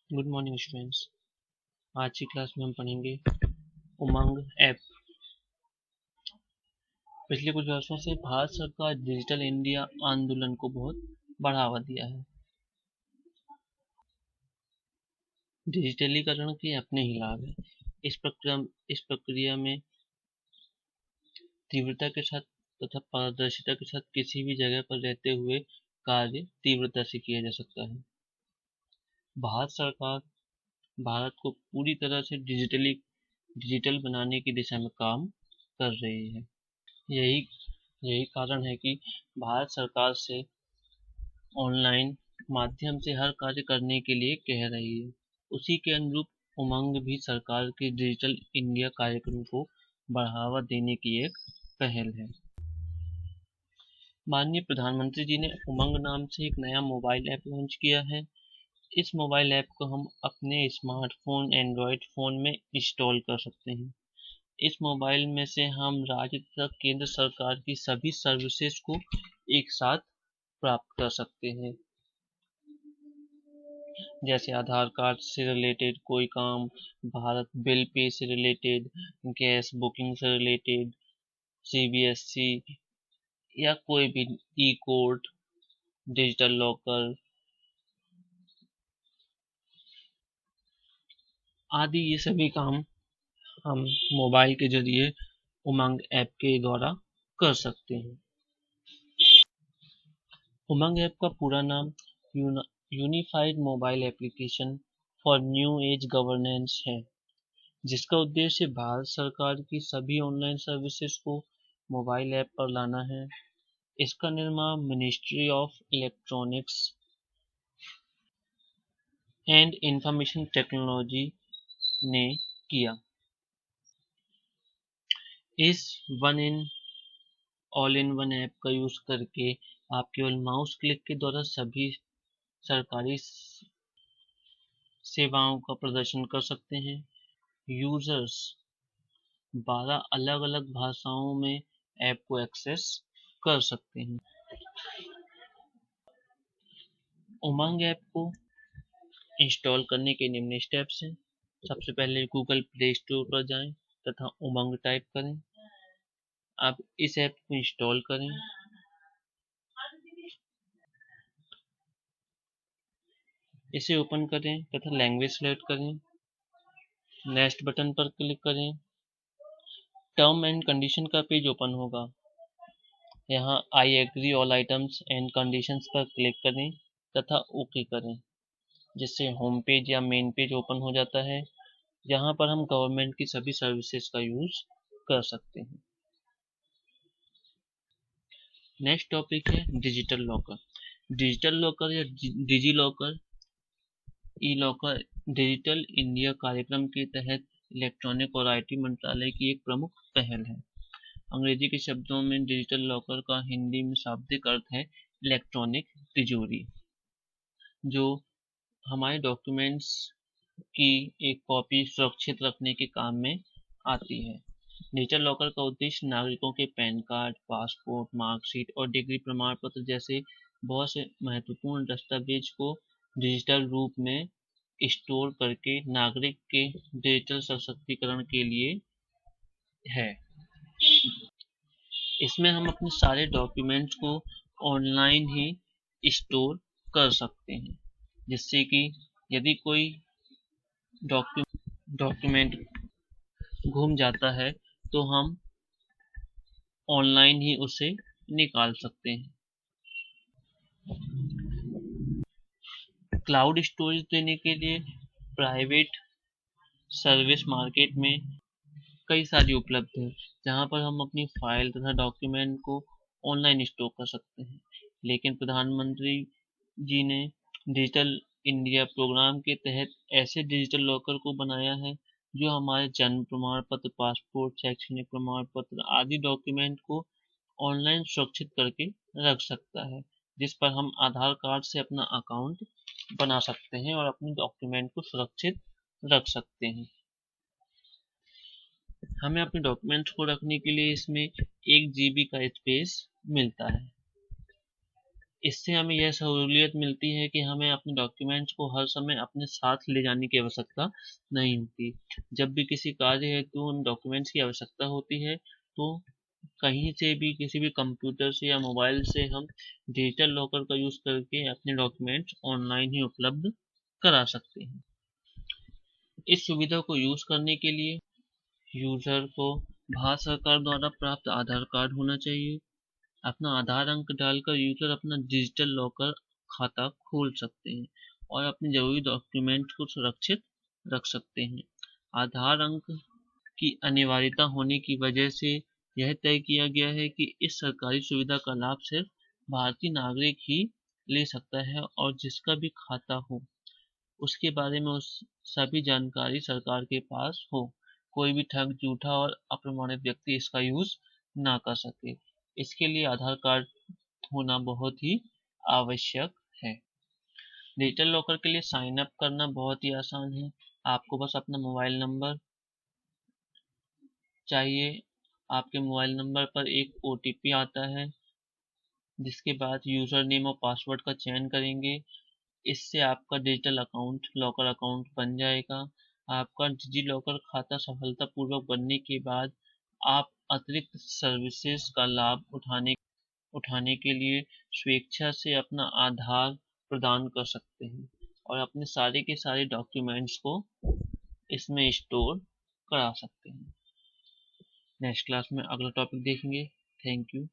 Good morning students. आज की class में हम पढ़ेंगे उमंग ऐप। पिछले कुछ वर्षों से भारत सरकार डिजिटल इंडिया आंदोलन को बहुत बढ़ावा दिया है। डिजिटलीकरण के अपने ही लाभ है। इस प्रक्रिया में तीव्रता के साथ तथा पारदर्शिता के साथ किसी भी जगह पर रहते हुए कार्य तीव्रता से किया जा सकता है। भारत सरकार भारत को पूरी तरह से डिजिटल बनाने की दिशा में काम कर रही है। यही यही कारण है कि भारत सरकार से ऑनलाइन माध्यम से हर कार्य करने के लिए कह रही है। उसी के अनुरूप उमंग भी सरकार के डिजिटल इंडिया कार्यक्रम को बढ़ावा देने की एक पहल है। माननीय प्रधानमंत्री जी ने उमंग नाम से एक नया मोबाइल ऐप लॉन्च किया है। इस मोबाइल ऐप को हम अपने स्मार्टफोन एंड्रॉयड फ़ोन में इंस्टॉल कर सकते हैं। इस मोबाइल में से हम राज्य तथा केंद्र सरकार की सभी सर्विसेज को एक साथ प्राप्त कर सकते हैं। जैसे आधार कार्ड से रिलेटेड कोई काम, भारत बिल पे से रिलेटेड, गैस बुकिंग से रिलेटेड, सीबीएसई या कोई भी ई कोर्ट, डिजिटल लॉकर आदि, ये सभी काम हम मोबाइल के जरिए उमंग ऐप के द्वारा कर सकते हैं। उमंग ऐप का पूरा नाम unified mobile application for new age governance है, जिसका उद्देश्य भारत सरकार की सभी ऑनलाइन सर्विसेज को मोबाइल ऐप पर लाना है। इसका निर्माण ministry of electronics and information technology ने किया। इस one in all in one app का यूज करके आप केवल माउस क्लिक के द्वारा सभी सरकारी सेवाओं का प्रदर्शन कर सकते हैं। यूजर्स 12 अलग अलग भाषाओं में ऐप को एक्सेस कर सकते हैं। उमंग ऐप को इंस्टॉल करने के निम्न स्टेप्स हैं। सबसे पहले गूगल प्ले स्टोर पर जाएं तथा उमंग टाइप करें। आप इस ऐप को इंस्टॉल करें। इसे ओपन करें तथा लैंग्वेज सेलेक्ट करें। नेक्स्ट बटन पर क्लिक करें। टर्म एंड कंडीशन का पेज ओपन होगा। यहाँ I agree all items and conditions पर क्लिक करें तथा ओके करें, जिससे होम पेज या मेन पेज ओपन हो जाता है। यहाँ पर हम गवर्नमेंट की सभी सर्विसेज का यूज कर सकते हैं। नेक्स्ट टॉपिक है डिजिटल लॉकर। डिजिटल लॉकर या डिजी लॉकर, ई लॉकर डिजिटल इंडिया कार्यक्रम के तहत इलेक्ट्रॉनिक और आईटी मंत्रालय की एक प्रमुख पहल है। अंग्रेजी के शब्दों में डिजिटल लॉकर का हिंदी में शाब्दिक अर्थ है इलेक्ट्रॉनिक तिजोरी, जो हमारे डॉक्यूमेंट्स की एक कॉपी सुरक्षित रखने के काम में आती है। डिजिटल लॉकर का उद्देश्य नागरिकों के पैन कार्ड, पासपोर्ट, मार्कशीट और डिग्री प्रमाण पत्र जैसे बहुत से महत्वपूर्ण दस्तावेज को डिजिटल रूप में स्टोर करके नागरिक के डिजिटल सशक्तिकरण के लिए है। इसमें हम अपने सारे डॉक्यूमेंट्स को ऑनलाइन ही स्टोर कर सकते हैं, जिससे कि यदि कोई डॉक्यूमेंट गुम जाता है तो हम ऑनलाइन ही उसे निकाल सकते हैं। क्लाउड स्टोरेज देने के लिए प्राइवेट सर्विस मार्केट में कई सारी उपलब्ध है, जहां पर हम अपनी फाइल तथा डॉक्यूमेंट को ऑनलाइन स्टोर कर सकते हैं। लेकिन प्रधानमंत्री जी ने डिजिटल इंडिया प्रोग्राम के तहत ऐसे डिजिटल लॉकर को बनाया है जो हमारे जन्म प्रमाण पत्र, पासपोर्ट, शैक्षणिक प्रमाण पत्र आदि डॉक्यूमेंट को ऑनलाइन सुरक्षित करके रख सकता है, जिस पर हम आधार कार्ड से अपना अकाउंट बना सकते हैं और अपने डॉक्यूमेंट को सुरक्षित रख सकते हैं। हमें अपने डॉक्यूमेंट्स को रखने के लिए इसमें 1 GB का स्पेस मिलता है। इससे हमें यह सहूलियत मिलती है कि हमें अपने डॉक्यूमेंट्स को हर समय अपने साथ ले जाने की आवश्यकता नहीं होती। जब भी किसी कार्य हेतु उन डॉक्यूमेंट्स की आवश्यकता होती है तो कहीं से भी किसी भी कंप्यूटर से या मोबाइल से हम डिजिटल लॉकर का यूज़ करके अपने डॉक्यूमेंट्स ऑनलाइन ही उपलब्ध करा सकते हैं। इस सुविधा को यूज़ करने के लिए यूज़र को भारत सरकार द्वारा प्राप्त आधार कार्ड होना चाहिए। अपना आधार अंक डालकर यूज़र अपना डिजिटल लॉकर खाता खोल सकते हैं और अपने जरूरी डॉक्यूमेंट को सुरक्षित रख सकते हैं। आधार अंक की अनिवार्यता होने की वजह से यह तय किया गया है कि इस सरकारी सुविधा का लाभ सिर्फ भारतीय नागरिक ही ले सकता है और जिसका भी खाता हो उसके बारे में उस सभी जानकारी सरकार के पास हो। कोई भी ठग, झूठा और अप्रमाणित व्यक्ति इसका यूज ना कर सके। इसके लिए आधार कार्ड होना बहुत ही आवश्यक है। डिजिटल लॉकर के लिए साइन अप करना बहुत ही आसान है। आपको बस अपना मोबाइल नंबर चाहिए। आपके मोबाइल नंबर पर एक ओटीपी आता है, जिसके बाद यूजर नेम और पासवर्ड का चयन करेंगे। इससे आपका डिजिटल अकाउंट लॉकर अकाउंट बन जाएगा। आपका डिजी लॉकर खाता सफलतापूर्वक बनने के बाद आप अतिरिक्त सर्विसेज का लाभ उठाने के लिए स्वेच्छा से अपना आधार प्रदान कर सकते हैं और अपने सारे के सारे डॉक्यूमेंट्स को इसमें स्टोर करा सकते हैं। नेक्स्ट क्लास में अगला टॉपिक देखेंगे। Thank you.